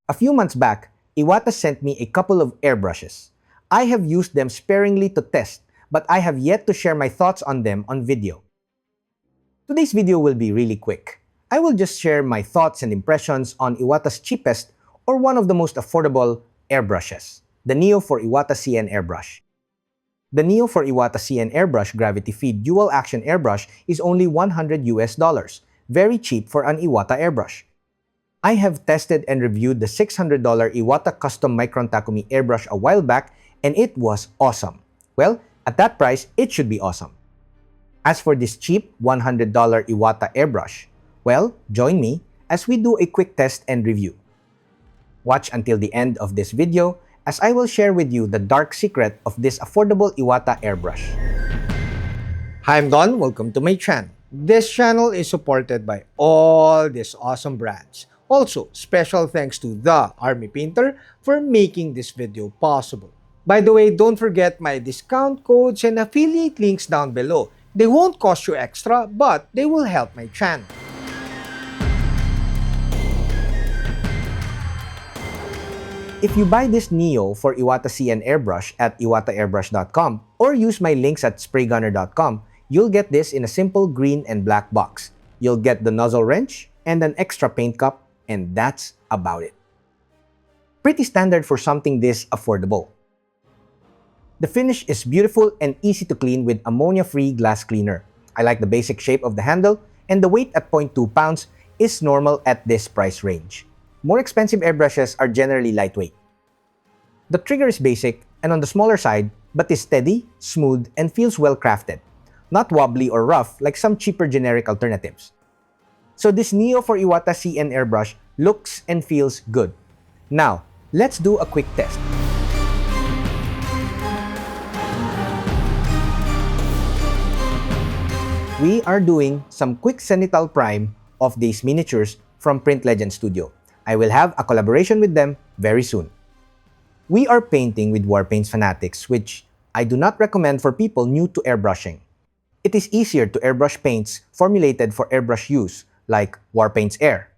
A few months back, Iwata sent me a couple of airbrushes. I have used them sparingly to test, but I have yet to share my thoughts on them on video. Today's video will be really quick. I will just share my thoughts and impressions on Iwata's cheapest or one of the most affordable airbrushes, the Neo for Iwata CN Airbrush. The Neo for Iwata CN Airbrush Gravity Feed Dual Action Airbrush is only $100, very cheap for an Iwata airbrush. I have tested and reviewed the $600 Iwata Custom Micron Takumi airbrush a while back and it was awesome. Well, at that price, it should be awesome. As for this cheap $100 Iwata airbrush, well, join me as we do a quick test and review. Watch until the end of this video as I will share with you the dark secret of this affordable Iwata airbrush. Hi, I'm Don. Welcome to my channel. This channel is supported by all these awesome brands. Also, special thanks to The Army Painter for making this video possible. By the way, don't forget my discount codes and affiliate links down below. They won't cost you extra, but they will help my channel. If you buy this Neo for Iwata CN Airbrush at iwataairbrush.com or use my links at spraygunner.com, you'll get this in a simple green and black box. You'll get the nozzle wrench and an extra paint cup, and that's about it. Pretty standard for something this affordable. The finish is beautiful and easy to clean with ammonia-free glass cleaner. I like the basic shape of the handle, and the weight at 0.2 pounds is normal at this price range. More expensive airbrushes are generally lightweight. The trigger is basic and on the smaller side, but is steady, smooth, and feels well crafted. Not wobbly or rough like some cheaper generic alternatives. So this Neo for Iwata CN Airbrush looks and feels good. Now, let's do a quick test. We are doing some quick zenithal prime of these miniatures from Print Legend Studio. I will have a collaboration with them very soon. We are painting with Warpaint's Fanatics, which I do not recommend for people new to airbrushing. It is easier to airbrush paints formulated for airbrush use, like Warpaint's Air.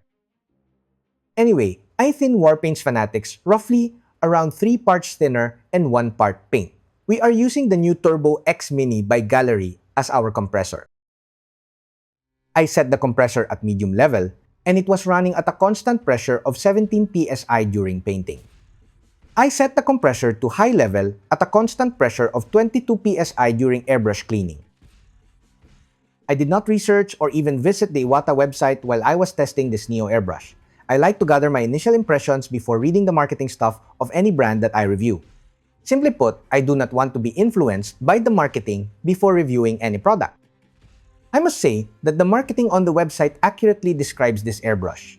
Anyway, I thin Warpaint's Fanatics roughly around 3 parts thinner and 1 part paint. We are using the new Turbo X Mini by Gallery as our compressor. I set the compressor at medium level, and it was running at a constant pressure of 17 psi during painting. I set the compressor to high level at a constant pressure of 22 psi during airbrush cleaning. I did not research or even visit the Iwata website while I was testing this Neo airbrush. I like to gather my initial impressions before reading the marketing stuff of any brand that I review. Simply put, I do not want to be influenced by the marketing before reviewing any product. I must say that the marketing on the website accurately describes this airbrush.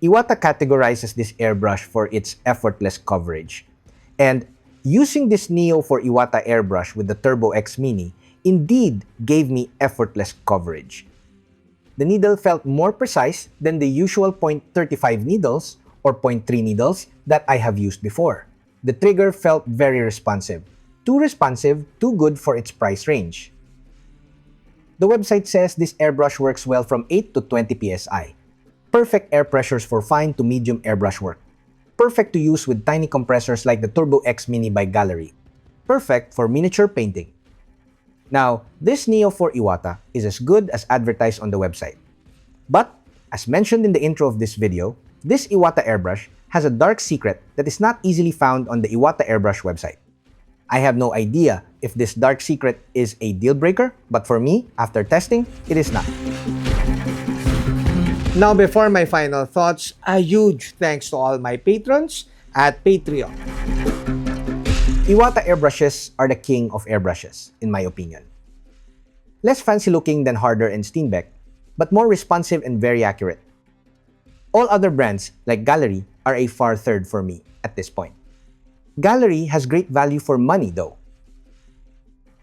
Iwata categorizes this airbrush for its effortless coverage. And using this Neo for Iwata airbrush with the Turbo X Mini indeed gave me effortless coverage. The needle felt more precise than the usual .35 needles or .3 needles that I have used before. The trigger felt very responsive. Too responsive, too good for its price range. The website says this airbrush works well from 8 to 20 psi. Perfect air pressures for fine to medium airbrush work. Perfect to use with tiny compressors like the Turbo X Mini by Gallery. Perfect for miniature painting. Now, this Neo for Iwata is as good as advertised on the website. But, as mentioned in the intro of this video, this Iwata airbrush has a dark secret that is not easily found on the Iwata Airbrush website. I have no idea if this dark secret is a deal breaker, but for me, after testing, it is not. Now, before my final thoughts, a huge thanks to all my patrons at Patreon. Iwata airbrushes are the king of airbrushes, in my opinion. Less fancy looking than Harder and Steenbeck, but more responsive and very accurate. All other brands, like Gallery, are a far third for me at this point. Gallery has great value for money though.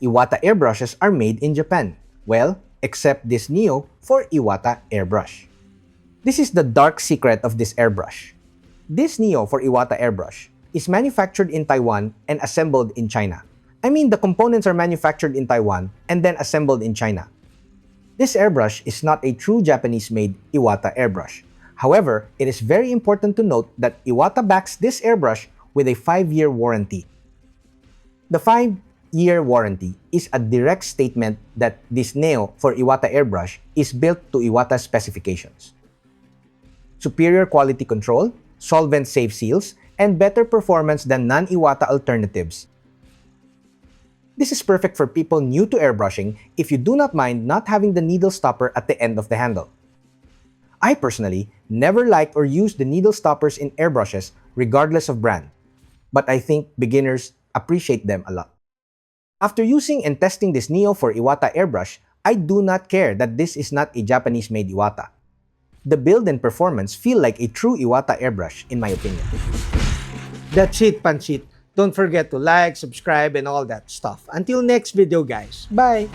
Iwata airbrushes are made in Japan. Well, except this Neo for Iwata airbrush. This is the dark secret of this airbrush. This Neo for Iwata airbrush is manufactured in Taiwan and assembled in China. I mean, the components are manufactured in Taiwan and then assembled in China. This airbrush is not a true Japanese-made Iwata airbrush. However, it is very important to note that Iwata backs this airbrush with a 5-year warranty. The 5-year warranty is a direct statement that this Neo for Iwata Airbrush is built to Iwata specifications. Superior quality control, solvent-safe seals, and better performance than non-Iwata alternatives. This is perfect for people new to airbrushing if you do not mind not having the needle stopper at the end of the handle. I personally never liked or used the needle stoppers in airbrushes regardless of brand, but I think beginners appreciate them a lot. After using and testing this Neo for Iwata Airbrush, I do not care that this is not a Japanese-made Iwata. The build and performance feel like a true Iwata airbrush in my opinion. That's it, Panchit. Don't forget to like, subscribe, and all that stuff. Until next video, guys. Bye!